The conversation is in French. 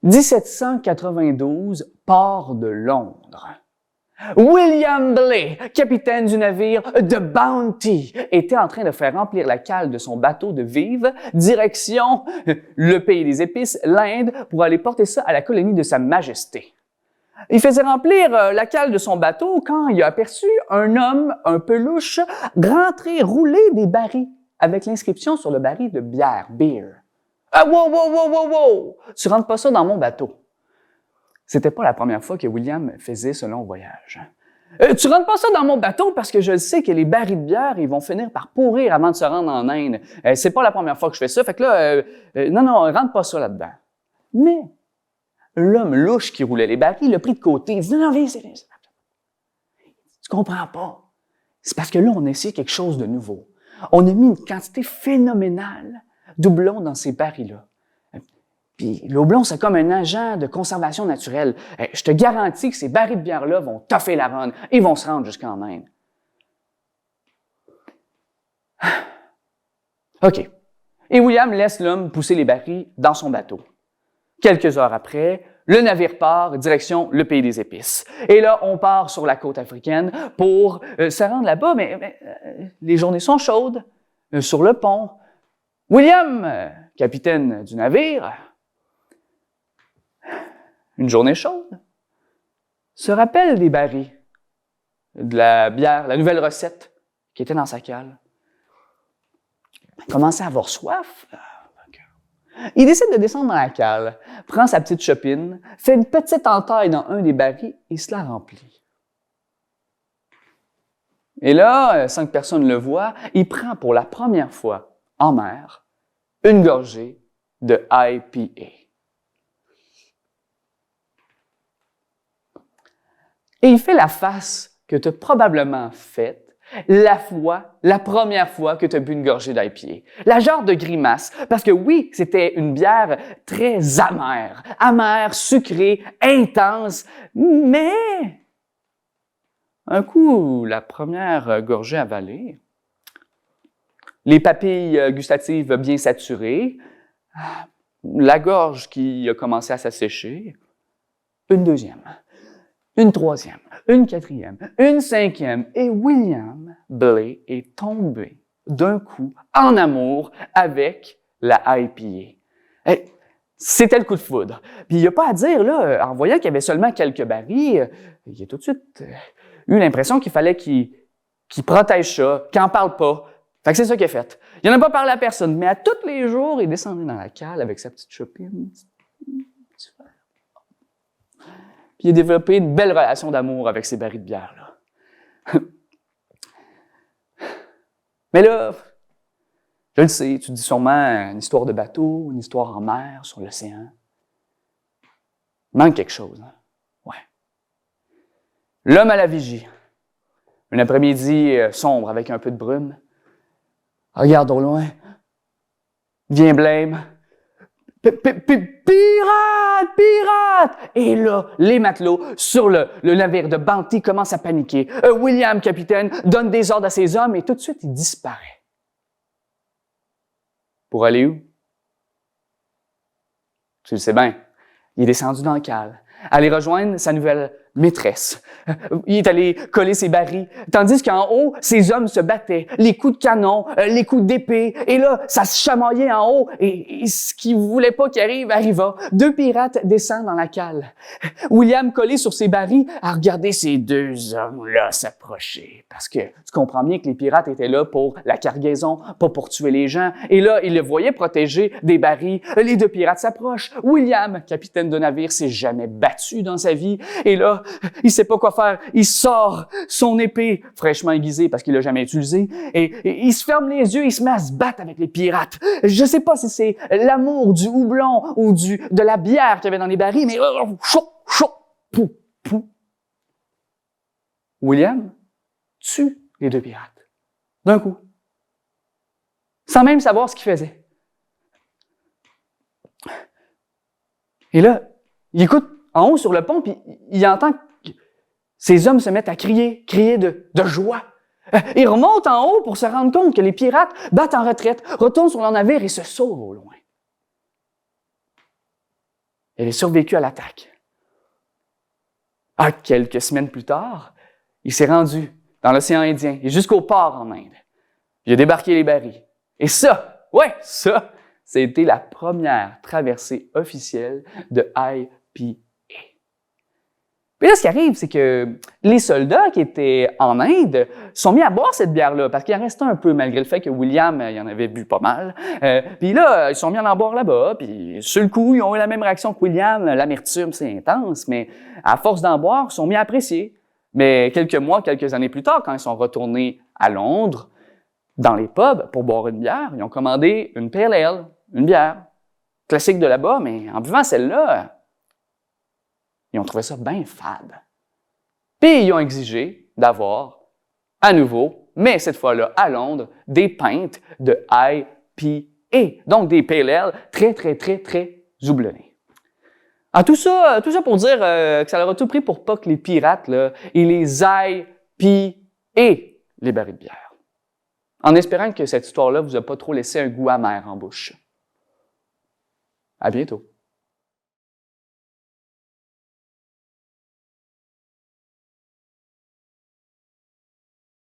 1792, port de Londres. William Blay, capitaine du navire The Bounty, était en train de faire remplir la cale de son bateau de vivres, direction le pays des épices, l'Inde, pour aller porter ça à la colonie de Sa Majesté. Il faisait remplir la cale de son bateau quand il a aperçu un homme un peu louche rentrer rouler des barils avec l'inscription sur le baril de bière, beer. « Ah, wow, wow, wow, wow, wow! Tu rentres pas ça dans mon bateau. » C'était pas la première fois que William faisait ce long voyage. Tu rentres pas ça dans mon bateau parce que je sais que les barils de bière, ils vont finir par pourrir avant de se rendre en Inde. C'est pas la première fois que je fais ça, fait que là, non, rentre pas ça là-dedans. Mais l'homme louche qui roulait les barils l'a pris de côté. Il dit, non, viens, tu comprends pas. C'est parce que là, on a essayé quelque chose de nouveau. On a mis une quantité phénoménale d'houblon dans ces barils-là. Puis l'houblon, c'est comme un agent de conservation naturelle. Je te garantis que ces barils de bière-là vont toffer la run. Ils vont se rendre jusqu'en Inde. OK. Et William laisse l'homme pousser les barils dans son bateau. Quelques heures après, le navire part, direction le pays des épices. Et là, on part sur la côte africaine pour se rendre là-bas, mais les journées sont chaudes. Sur le pont, William, capitaine du navire, une journée chaude, se rappelle des barils, de la bière, la nouvelle recette qui était dans sa cale. Il commençait à avoir soif. Il décide de descendre dans la cale, prend sa petite chopine, fait une petite entaille dans un des barils et se la remplit. Et là, sans que personne le voie, il prend pour la première fois en mer une gorgée de IPA. Et il fait la face que tu as probablement faite la première fois que tu as bu une gorgée d'IPA. La genre de grimace, parce que oui, c'était une bière très amère, sucrée, intense, mais un coup, la première gorgée avalée, les papilles gustatives bien saturées, la gorge qui a commencé à s'assécher, une deuxième, une troisième, une quatrième, une cinquième, et William Blay est tombé d'un coup en amour avec la IPA. C'était le coup de foudre. Puis il n'y a pas à dire, là, en voyant qu'il y avait seulement quelques barils, il a tout de suite eu l'impression qu'il fallait qu'il protège ça, qu'il n'en parle pas. Fait que c'est ça qu'il a fait. Il n'en a pas parlé à personne, mais à tous les jours, il descendait dans la cale avec sa petite chopine. Puis il a développé une belle relation d'amour avec ces barils de bière-là. Mais là, je le sais, tu dis sûrement une histoire de bateau, une histoire en mer, sur l'océan. Il manque quelque chose, hein? Ouais. L'homme à la vigie. Un après-midi sombre avec un peu de brume. Regarde au loin. Vient Blême. Pirate! Pirate! Et là, les matelots sur le navire de Bounty commencent à paniquer. William, capitaine, donne des ordres à ses hommes et tout de suite, il disparaît. Pour aller où? Tu le sais bien. Il est descendu dans le cale. Aller rejoindre sa nouvelle maîtresse. Il est allé coller ses barils, tandis qu'en haut, ses hommes se battaient. Les coups de canon, les coups d'épée, et là, ça se chamaillait en haut, et ce qu'il voulait pas qu'il arrive, arriva. Deux pirates descendent dans la cale. William, collé sur ses barils, a regardé ces deux hommes-là s'approcher, parce que tu comprends bien que les pirates étaient là pour la cargaison, pas pour tuer les gens, et là, il le voyait protéger des barils. Les deux pirates s'approchent. William, capitaine de navire, s'est jamais battu dans sa vie, et là, il sait pas quoi faire. Il sort son épée fraîchement aiguisée parce qu'il l'a jamais utilisée et il se ferme les yeux, il se met à se battre avec les pirates. Je sais pas si c'est l'amour du houblon ou de la bière qu'il y avait dans les barils, mais pou, pou. William tue les deux pirates d'un coup, sans même savoir ce qu'il faisait. Et là, il écoute en haut sur le pont, puis il entend que ces hommes se mettent à crier de joie. Ils remontent en haut pour se rendre compte que les pirates battent en retraite, retournent sur leur navire et se sauvent au loin. Il avait survécu à l'attaque. Quelques semaines plus tard, il s'est rendu dans l'océan Indien et jusqu'au port en Inde. Il a débarqué les barils. Et ça, c'était la première traversée officielle de IPA. Puis là, ce qui arrive, c'est que les soldats qui étaient en Inde sont mis à boire cette bière-là, parce qu'il en restait un peu, malgré le fait que William, il en avait bu pas mal. Puis là, ils sont mis à en boire là-bas, puis sur le coup, ils ont eu la même réaction que William. L'amertume, c'est intense, mais à force d'en boire, ils sont mis à apprécier. Mais quelques années plus tard, quand ils sont retournés à Londres, dans les pubs, pour boire une bière, ils ont commandé une Pale Ale, une bière classique de là-bas, mais en buvant celle-là, ils ont trouvé ça bien fade. Puis ils ont exigé d'avoir, à nouveau, mais cette fois-là à Londres, des pintes de IPA, donc des Pale Ale très, très, très, très houblonnées. Tout ça pour dire que ça leur a tout pris pour pas que les pirates là, ils les aillent piller les barils de bière. En espérant que cette histoire-là vous a pas trop laissé un goût amer en bouche. À bientôt.